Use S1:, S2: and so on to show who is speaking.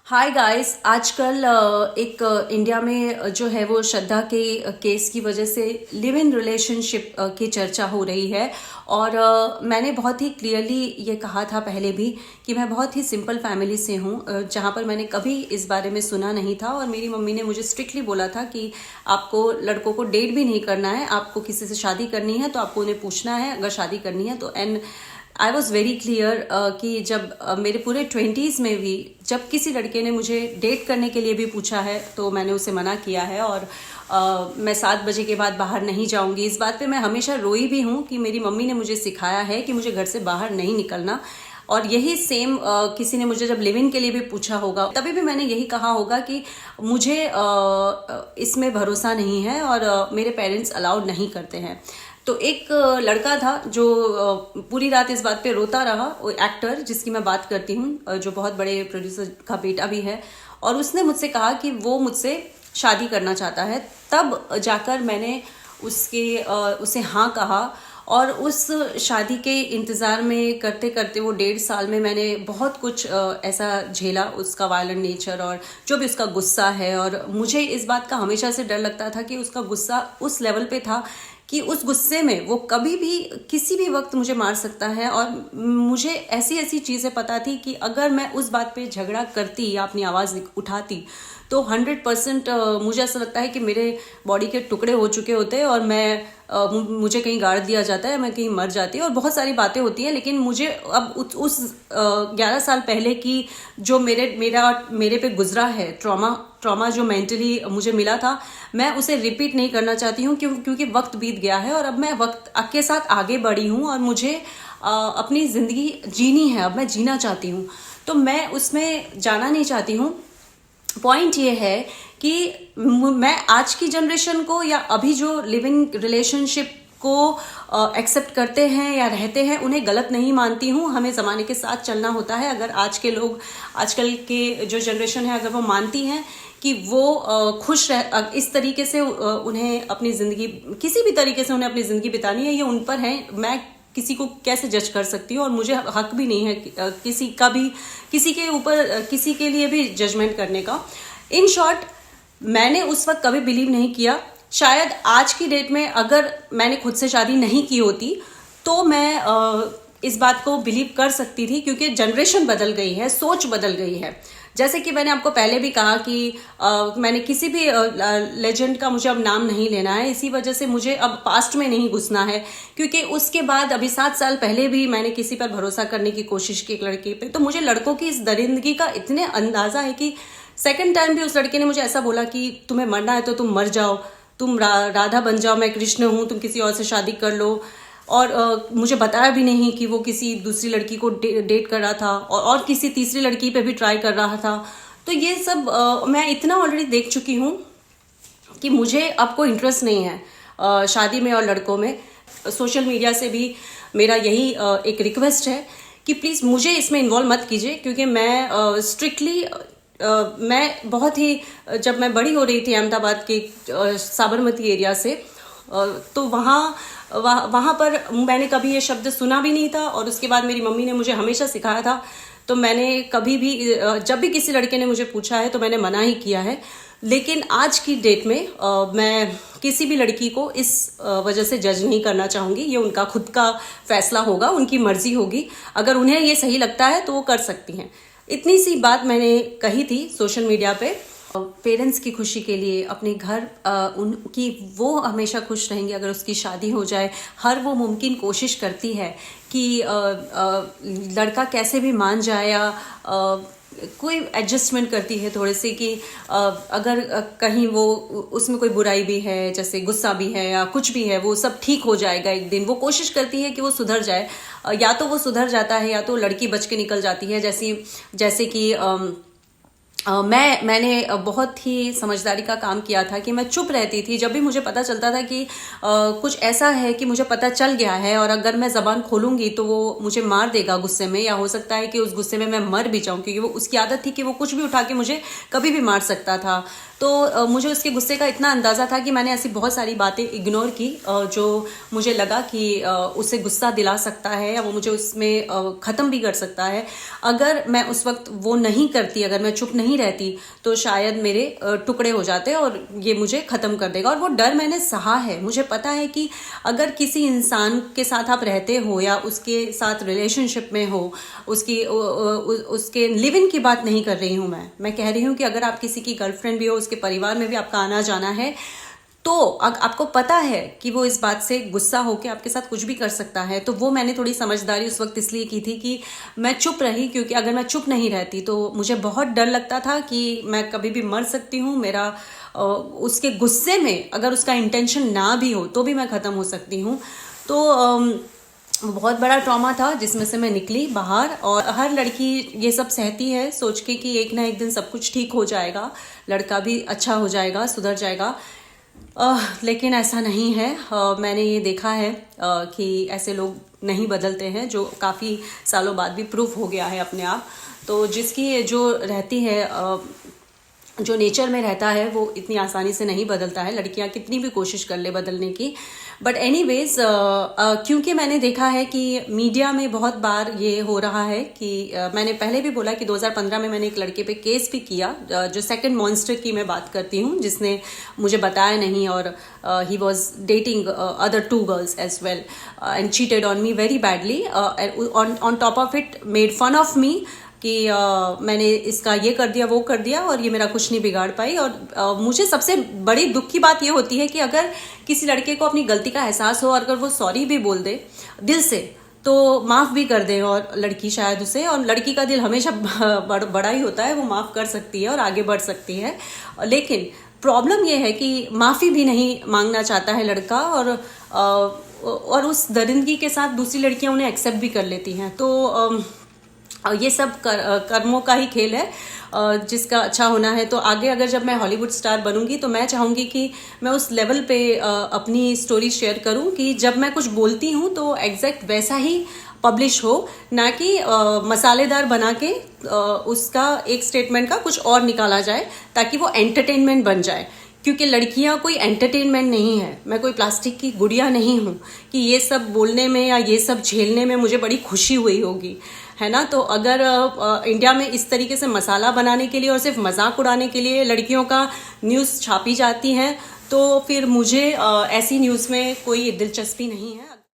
S1: Hi guys. आजकल India में जो है वो श्रद्धा के केस की वजह से लिव इन रिलेशनशिप की चर्चा हो रही है। और मैंने बहुत ही क्लियरली ये कहा था पहले भी कि मैं बहुत ही सिंपल फैमिली से हूँ, जहाँ पर मैंने कभी इस बारे में सुना नहीं था। और मेरी मम्मी ने मुझे स्ट्रिक्टली बोला था कि आपको लड़कों को डेट भी नहीं करना है, आपको किसी से शादी करनी है तो आपको उन्हें पूछना है, अगर शादी करनी है तो। And I was very clear कि जब मेरे पूरे 20s में भी जब किसी लड़के ने मुझे डेट करने के लिए भी पूछा है तो मैंने उसे मना किया है। और मैं 7 बजे के बाद बाहर नहीं जाऊंगी। इस बात पे मैं हमेशा रोई भी हूँ कि मेरी मम्मी ने मुझे सिखाया है कि मुझे घर से बाहर नहीं निकलना। और यही सेम किसी ने मुझे जब लिव इन के लिए भी पूछा होगा तभी भी मैंने यही कहा होगा कि मुझे इसमें भरोसा नहीं है और मेरे पेरेंट्स अलाउड नहीं करते हैं। तो एक लड़का था जो पूरी रात इस बात पे रोता रहा, वो एक्टर जिसकी मैं बात करती हूँ, जो बहुत बड़े प्रोड्यूसर का बेटा भी है। और उसने मुझसे कहा कि वो मुझसे शादी करना चाहता है। तब जाकर मैंने उसे हाँ कहा। और उस शादी के इंतज़ार में करते करते वो 1.5 साल में मैंने बहुत कुछ ऐसा झेला, उसका वायलेंट नेचर और जो भी उसका गुस्सा है। और मुझे इस बात का हमेशा से डर लगता था कि उसका गुस्सा उस लेवल पे था कि उस गुस्से में वो कभी भी किसी भी वक्त मुझे मार सकता है। और मुझे ऐसी ऐसी चीज़ें पता थी कि अगर मैं उस बात पे झगड़ा करती या अपनी आवाज़ उठाती तो 100% मुझे ऐसा लगता है कि मेरे बॉडी के टुकड़े हो चुके होते हैं और मुझे कहीं गाड़ दिया जाता है, मैं कहीं मर जाती और बहुत सारी बातें होती हैं। लेकिन मुझे अब उस 11 साल पहले की जो मेरे पे गुजरा है ट्रॉमा जो मेंटली मुझे मिला था, मैं उसे रिपीट नहीं करना चाहती हूँ क्योंकि वक्त बीत गया है। और अब मैं वक्त के साथ आगे बढ़ी हूँ और मुझे अपनी ज़िंदगी जीनी है, अब मैं जीना चाहती हूँ। तो मैं उसमें जाना नहीं चाहती हूँ। पॉइंट ये है कि मैं आज की जनरेशन को या अभी जो लिविंग रिलेशनशिप को एक्सेप्ट करते हैं या रहते हैं उन्हें गलत नहीं मानती हूँ। हमें ज़माने के साथ चलना होता है। अगर आजकल के जो जनरेशन है अगर वो मानती हैं कि वो खुश रह इस तरीके से उन्हें अपनी ज़िंदगी किसी भी तरीके से उन्हें अपनी ज़िंदगी बितानी है, ये उन पर है। मैं किसी को कैसे जज कर सकती हूँ और मुझे हक भी नहीं है किसी के ऊपर किसी के लिए भी जजमेंट करने का। इन शॉर्ट, मैंने उस वक्त कभी बिलीव नहीं किया। शायद आज की डेट में अगर मैंने खुद से शादी नहीं की होती तो मैं इस बात को बिलीव कर सकती थी, क्योंकि जनरेशन बदल गई है, सोच बदल गई है। जैसे कि मैंने आपको पहले भी कहा कि मैंने किसी भी लेजेंड का मुझे अब नाम नहीं लेना है, इसी वजह से मुझे अब पास्ट में नहीं घुसना है। क्योंकि उसके बाद अभी 7 साल पहले भी मैंने किसी पर भरोसा करने की कोशिश की, एक लड़के पे। तो मुझे लड़कों की इस दरिंदगी का इतने अंदाजा है कि सेकंड टाइम भी उस लड़के ने मुझे ऐसा बोला कि तुम्हें मरना है तो तुम मर जाओ, तुम राधा बन जाओ, मैं कृष्ण हूँ, तुम किसी और से शादी कर लो। और मुझे बताया भी नहीं कि वो किसी दूसरी लड़की को डेट कर रहा था और किसी तीसरी लड़की पे भी ट्राई कर रहा था। तो ये सब मैं इतना ऑलरेडी देख चुकी हूँ कि मुझे अब कोई इंटरेस्ट नहीं है शादी में और लड़कों में। सोशल मीडिया से भी मेरा यही एक रिक्वेस्ट है कि प्लीज़ मुझे इसमें इन्वॉल्व मत कीजिए, क्योंकि मैं स्ट्रिक्टली मैं बहुत ही जब मैं बड़ी हो रही थी अहमदाबाद के साबरमती एरिया से, तो वहाँ पर मैंने कभी ये शब्द सुना भी नहीं था। और उसके बाद मेरी मम्मी ने मुझे हमेशा सिखाया था, तो मैंने कभी भी जब भी किसी लड़के ने मुझे पूछा है तो मैंने मना ही किया है। लेकिन आज की डेट में मैं किसी भी लड़की को इस वजह से जज नहीं करना चाहूँगी। ये उनका खुद का फैसला होगा, उनकी मर्जी होगी। अगर उन्हें ये सही लगता है तो वो कर सकती हैं। इतनी सी बात मैंने कही थी सोशल मीडिया पे। पेरेंट्स की खुशी के लिए अपने घर उनकी वो हमेशा खुश रहेंगे अगर उसकी शादी हो जाए। हर वो मुमकिन कोशिश करती है कि लड़का कैसे भी मान जाए या कोई एडजस्टमेंट करती है थोड़े से कि अगर कहीं वो उसमें कोई बुराई भी है, जैसे गुस्सा भी है या कुछ भी है, वो सब ठीक हो जाएगा एक दिन। वो कोशिश करती है कि वो सुधर जाए। या तो वो सुधर जाता है या तो लड़की बच के निकल जाती है। जैसे कि मैंने बहुत ही समझदारी का काम किया था कि मैं चुप रहती थी जब भी मुझे पता चलता था कि कुछ ऐसा है कि मुझे पता चल गया है और अगर मैं ज़बान खोलूंगी तो वो मुझे मार देगा गुस्से में, या हो सकता है कि उस गुस्से में मैं मर भी जाऊं, क्योंकि वो उसकी आदत थी कि वो कुछ भी उठा के मुझे कभी भी मार सकता था। तो मुझे उसके गुस्से का इतना अंदाज़ा था कि मैंने ऐसी बहुत सारी बातें इग्नोर की जो मुझे लगा कि उसे गुस्सा दिला सकता है या वो मुझे उसमें ख़त्म भी कर सकता है। अगर मैं उस वक्त वो नहीं करती, अगर मैं चुप नहीं नहीं रहती तो शायद मेरे टुकड़े हो जाते और ये मुझे ख़त्म कर देगा। और वो डर मैंने सहा है। मुझे पता है कि अगर किसी इंसान के साथ आप रहते हो या उसके साथ रिलेशनशिप में हो, उसके लिव इन की बात नहीं कर रही हूँ मैं कह रही हूँ कि अगर आप किसी की गर्लफ्रेंड भी हो, उसके परिवार में भी आपका आना जाना है, तो आपको पता है कि वो इस बात से गुस्सा होकर आपके साथ कुछ भी कर सकता है। तो वो मैंने थोड़ी समझदारी उस वक्त इसलिए की थी कि मैं चुप रही, क्योंकि अगर मैं चुप नहीं रहती तो मुझे बहुत डर लगता था कि मैं कभी भी मर सकती हूँ। मेरा उसके गुस्से में अगर उसका इंटेंशन ना भी हो तो भी मैं ख़त्म हो सकती हूँ। तो बहुत बड़ा ट्रॉमा था जिसमें से मैं निकली बाहर। और हर लड़की ये सब सहती है सोच के कि एक ना एक दिन सब कुछ ठीक हो जाएगा, लड़का भी अच्छा हो जाएगा, सुधर जाएगा। लेकिन ऐसा नहीं है। मैंने ये देखा है कि ऐसे लोग नहीं बदलते हैं, जो काफ़ी सालों बाद भी प्रूफ हो गया है अपने आप। तो जिसकी जो रहती है, जो नेचर में रहता है, वो इतनी आसानी से नहीं बदलता है, लड़कियां कितनी भी कोशिश कर ले बदलने की। बट एनीवेज, क्योंकि मैंने देखा है कि मीडिया में बहुत बार ये हो रहा है कि मैंने पहले भी बोला कि 2015 में मैंने एक लड़के पे केस भी किया, जो सेकंड मॉन्स्टर की मैं बात करती हूँ, जिसने मुझे बताया नहीं और he was dating other 2 girls as well and cheated on me very badly. On top of it made fun of me कि मैंने इसका ये कर दिया, वो कर दिया, और ये मेरा कुछ नहीं बिगाड़ पाई। और मुझे सबसे बड़ी दुख की बात ये होती है कि अगर किसी लड़के को अपनी गलती का एहसास हो और अगर वो सॉरी भी बोल दे दिल से, तो माफ़ भी कर दे, और लड़की शायद उसे, और लड़की का दिल हमेशा बड़ा ही होता है, वो माफ़ कर सकती है और आगे बढ़ सकती है। लेकिन प्रॉब्लम ये है कि माफ़ी भी नहीं मांगना चाहता है लड़का, और उस दरिंदगी के साथ दूसरी लड़कियां उन्हें एक्सेप्ट भी कर लेती हैं। तो ये सब कर्मों का ही खेल है, जिसका अच्छा होना है। तो आगे अगर जब मैं हॉलीवुड स्टार बनूंगी तो मैं चाहूँगी कि मैं उस लेवल पे अपनी स्टोरी शेयर करूँ कि जब मैं कुछ बोलती हूँ तो एग्जैक्ट वैसा ही पब्लिश हो, ना कि मसालेदार बना के उसका एक स्टेटमेंट का कुछ और निकाला जाए ताकि वो एंटरटेनमेंट बन जाए। क्योंकि लड़कियां कोई एंटरटेनमेंट नहीं है, मैं कोई प्लास्टिक की गुड़िया नहीं हूँ कि ये सब बोलने में या ये सब झेलने में मुझे बड़ी खुशी हुई होगी, है ना। तो अगर इंडिया में इस तरीके से मसाला बनाने के लिए और सिर्फ मजाक उड़ाने के लिए लड़कियों का न्यूज़ छापी जाती है, तो फिर मुझे ऐसी न्यूज़ में कोई दिलचस्पी नहीं है।